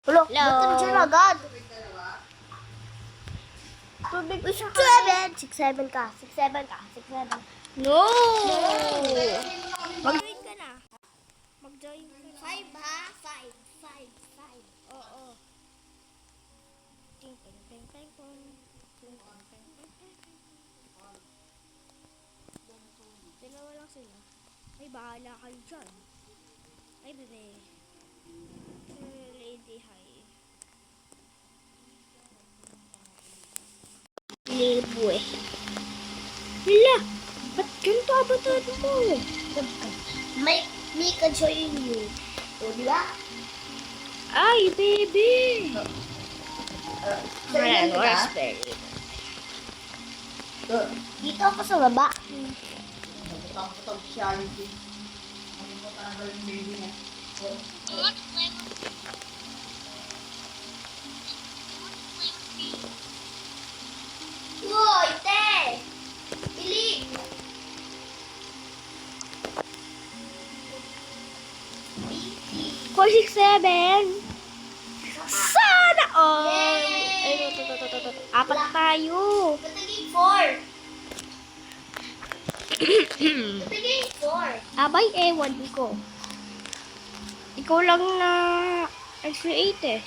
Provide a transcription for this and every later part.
Hello? Hello? Ba't dyan agad? Tubig ko siya. 6'7 ka. 6'7 ka. 6'7. No! Mag-join ka na. Mag-join ka na. 5 ha? 5. Oo. Ting, ting, ting, ting, ting. Ting, ting, ting, ting, ting. Dalawa lang sila. Ay, bahala kayo dyan. Ay, bebe. Lady, hi. Lilboy. Hala! Ba't ganito abatado mo? May Mika join you. O, di ba? Ay, baby! Saan ka? raspberry. Dito ako sa baba. Uy, te! Bilig! 467! Sana all! Yay! Ay, ito. Apat tayo. Pataging 4. Pataging 4. Abay, ewan ko. Ikaw lang na nag-create eh.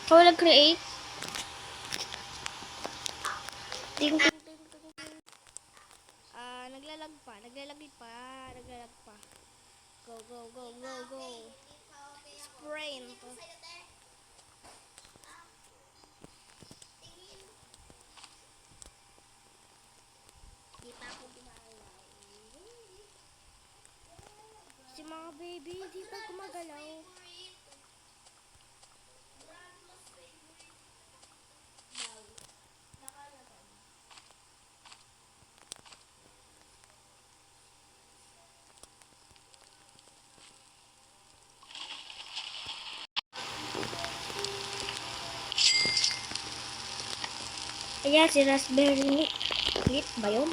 Ikaw nag-create? Ting, ting, ting, ting, ting. Naglalag pa. Go. Sprint. Di pa ako gumalaw. Si mga baby, di pa gumagalaw. Kaya si raspberry lit ba yun?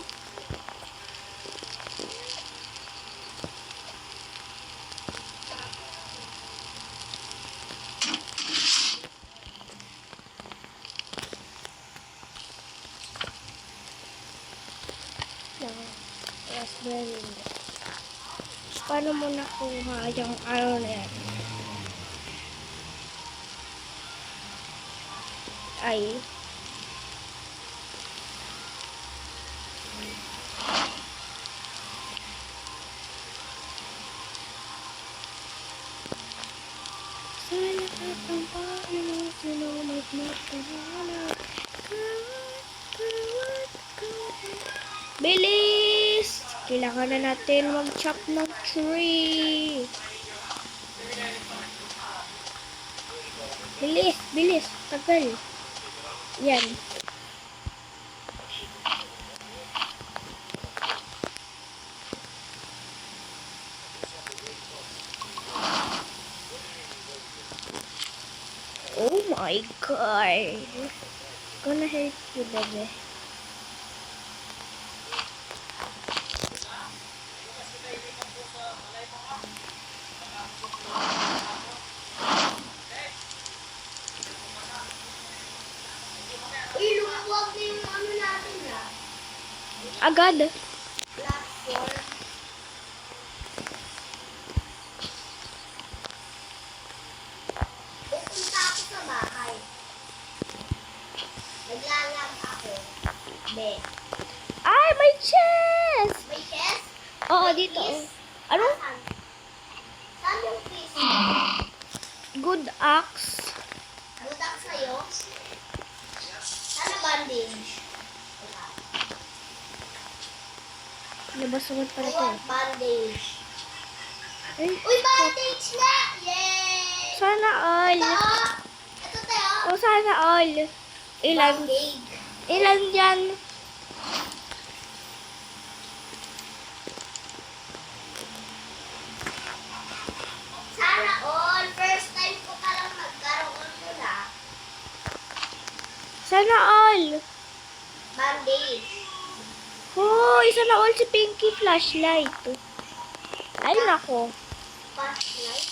Raspberry lit. Paano mo nakuha yung araw na yan? Ay. Sana at ang Panginoon sinumat na kahanap. Bilis! Kailangan na natin mag-chop ng tree. Bilis. Tagal. Yan. Oh my God. Gonna hurt you, baby. Uy, lumuwag na yung ano natin na. Agad. Platform. Pupunta ako sa bahay. Naglalag ako. Be. Ay, may chest! May chest? Oo, May dito. piece? Ano? Saan? Saan yung piece? Good axe. Butak sa'yo? Sana bandage? Wala. Nabasagad pala I to. want bandage. Ay, Uy, bandage na! Yay! sana all. Ito tayo. O, sana all. Ilan? Bandage. Ilan yan? Sana all. First time ko palang magkaroon ko na. Sana all. Bandage. Hoy, sana all si Pinky flashlight. Ay, nako. Flashlight.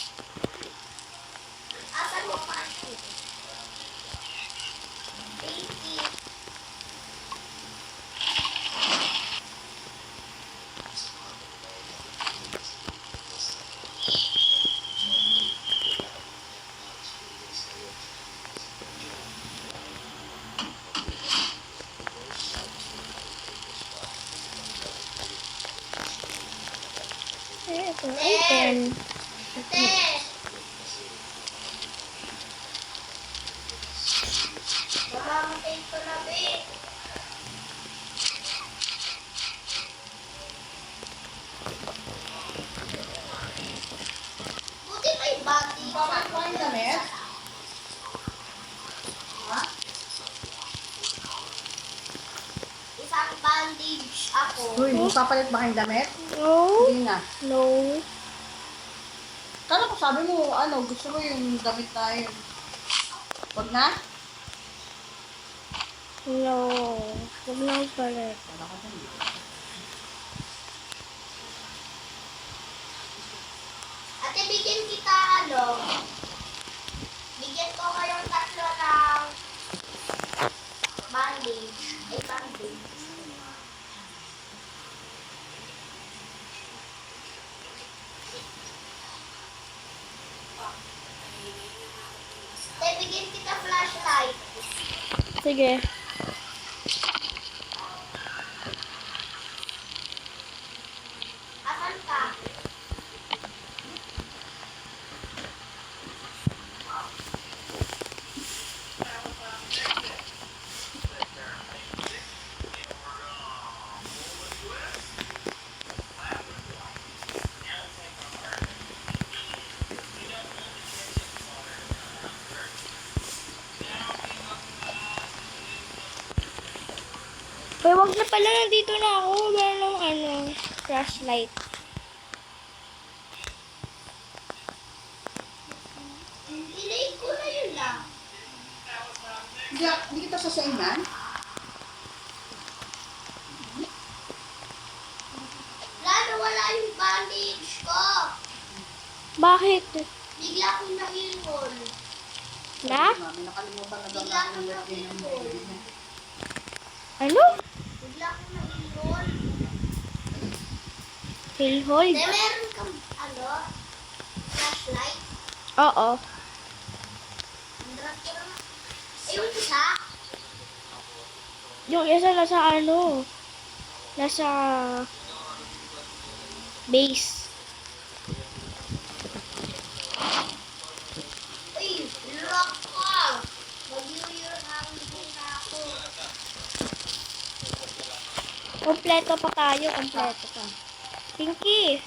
Magpapalit ba kayong damit? No. Hindi na. No. Kala ko sabi mo, ano, gusto mo yung damit na yun. Wag na? No. Huwag na palit. Kala ko din. Ate, bigyan kita ano. Bigyan ko kayong tatlo ng bandage. Ay, bandage. Ate, bigyan kita flashlight. Sige. Asan ka? Ay, wag na pala. Nandito na ako. Meron ng ano, flashlight. Dinaig ko na yun lang. Hindi kita sasaingan? Lalo wala yung bandage ko. Bakit? Bigla akong nahilol. Na? Mami, nakalimutan na daw Bigla natin akong yung birthday ng nahilol. baby niya. Ano? Bigla akong nahilol. Hillhold? Te, meron kang, ano, flashlight? Oo. Ang drag ko naman. Ayun, isa. Yung isa nasa ano? Nasa base. Uy, lock ko. Mag-year ang na ako. Kompleto pa tayo. Kompleto pa. Pinky.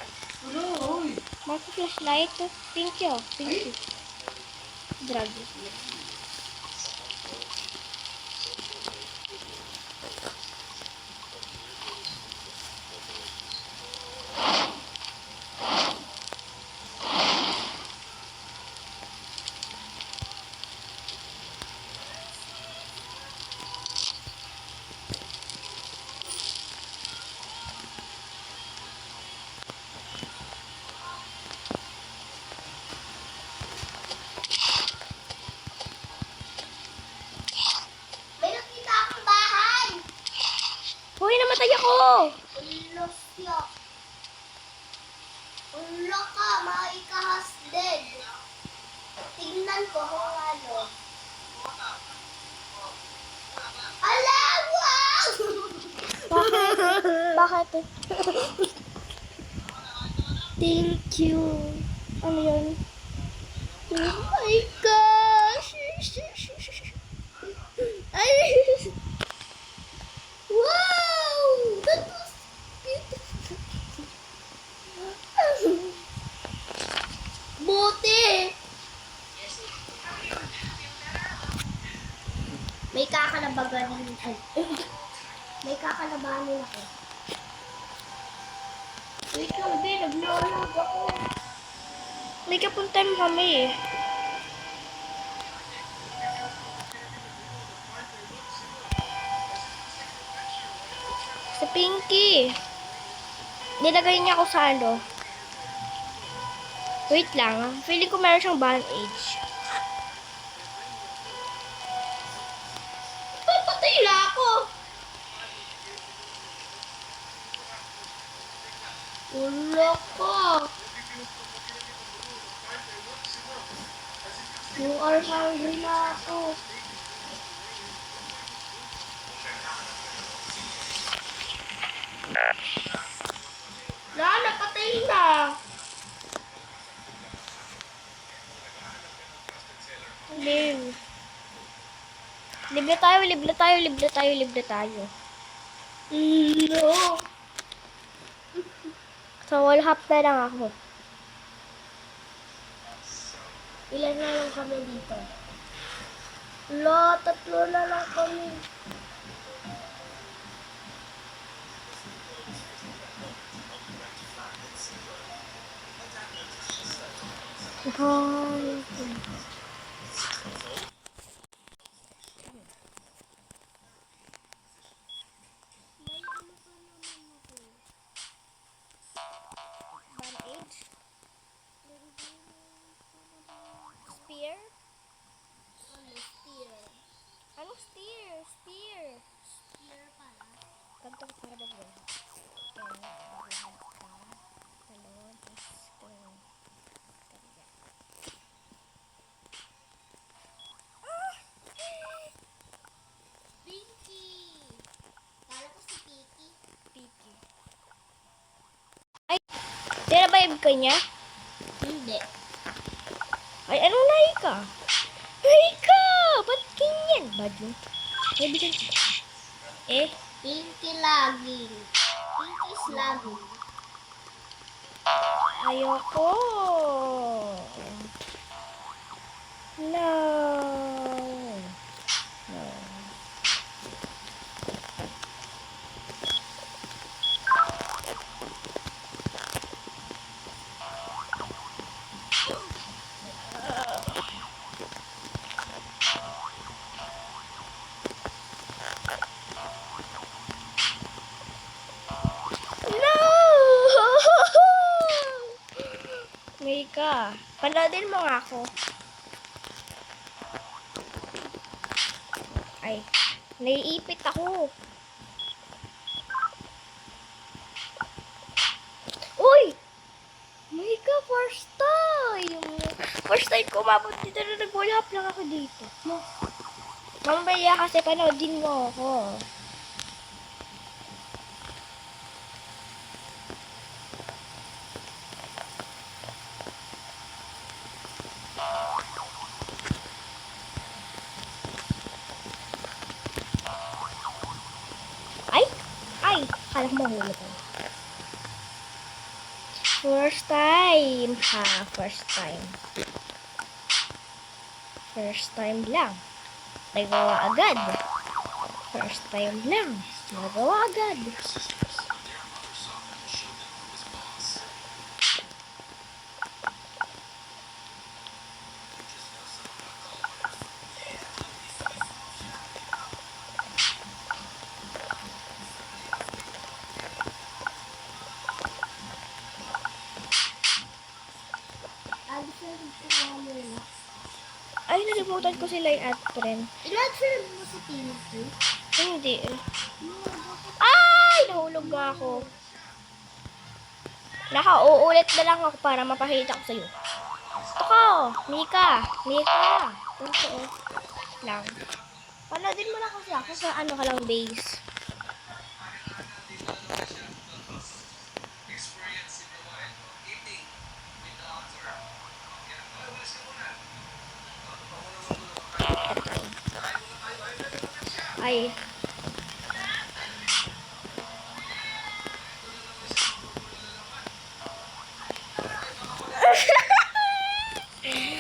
Hello, oy. Marco flashlight. Pinky oh. Pinky. Drag. May nakita akong bahay. Hoy, namatay ako! Ulos yo. Ulo ka, maikahas din. Tingnan ko kung ano. Ala, wow! Bakit? Thank you. Ano yun? Oh my gosh! Ay! Wow! That was beautiful. Buti! May kakalabagan ay. May kakalabanin ako. Wait lang, din. Naglalag ako. May kapuntan kami eh. Sa Pinky. Nilagay niya ako sa ano. Wait lang. Feeling ko meron siyang bandage. Ay, patay na ako. Ulo ko. You are hungry na ako. Na, napatay na. Live. Libre tayo, libre tayo, libre tayo, libre tayo. No. So, wall half na lang ako. Ilan na lang kami dito? Lo, 3 na lang kami. Bandage. Spear. Anong steer? Steer. Ganito para magbuhat. Kaya magbuhat ka. Talon. Tapos ganyan. Ganyan. Pinky! Kala ko si Pinky. Piki. Ay! Tinabayib ka niya? Hindi. Ay, anong nahi ka? Nahi ka! Ba't ganyan? Bad mo? Ay, bigyan ko. Eh? Pinky laging. Pinky's laging. Ayoko. No. No. No! Mika, panoodin mo nga ako. Ay, naiipit ako. Uy! Mika, first time! First time ko umabot dito na nag-wallhap lang ako dito. Mamaya kasi panoodin mo ako. Ay! Ay! Kala ko mahulog ako. First time. Ha, first time. First time lang. Nagawa agad. First time lang. Nagawa agad. Ay, nalimutan ko sila yung Atren. Ilan-film mo si Pinky? Hindi eh. Ay! Nahulog ako. Nakauulit na lang ako para mapakita ko sa'yo. Ako! Mika! Mika! Ito lang. Panoodin mo na kasi ako sa ano ka lang base. Ay.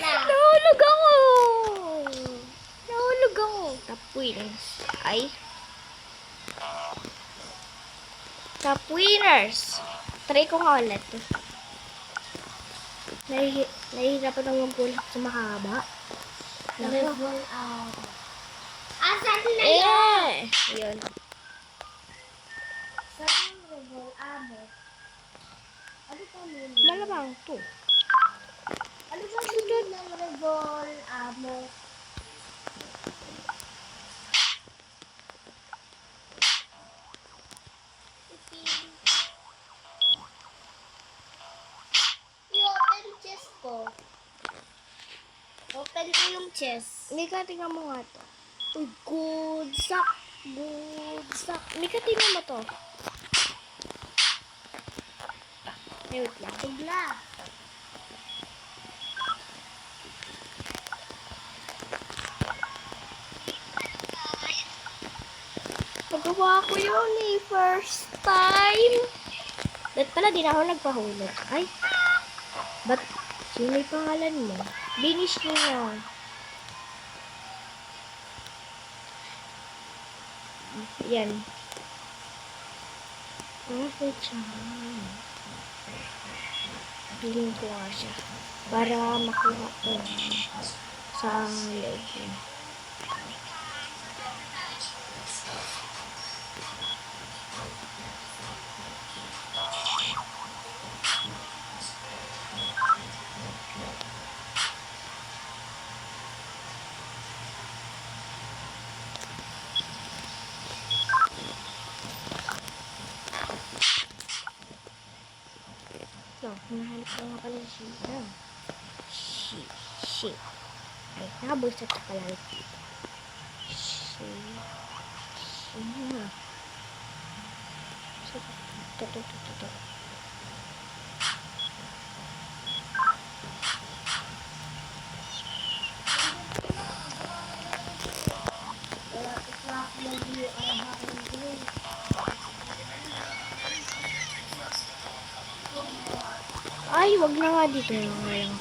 Nahulog ako! Nahulog ako. Top winners. Ay. Top winners. Try ko nga ulit. Nahihirapan ang mag-ulit sa mahaba. Level out. Asan na yun? Eh! Yun. Saan yung level amo? Ano pa yun? Malamang to. Ano ba yun ng level amo? I-open chest ko. Open ko yung chest. Mika, tingnan mo nga to. Uy, good sack. Good sack. Mika, tingnan mo to. Ay, wait lang. Bigla. Nagawa ko yun eh. First time. Ba't pala di na ako nagpahulog? Ay. Ba't sino yung pangalan mo? Finish mo na. Yan. Okay, Piling ko nga siya. Para makuha ko sa loob niya. So, hinahanap ko nga pala si Sheila. She. Ay, nakabursat ka pala dito. Sheila. Ito. Ay, wag na nga dito na nga lang.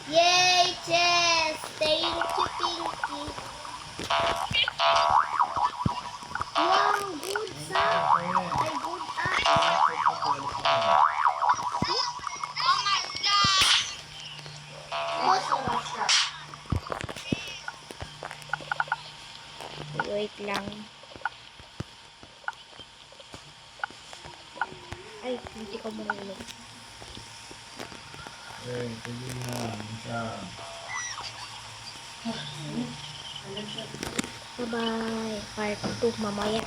Yay, Chess! Thank you, Pinky. Wow, good sound. Ay, good Wait lang. Ay, hindi ko marunong. Sige na, isa. Bye-bye. Part 2 mamaya.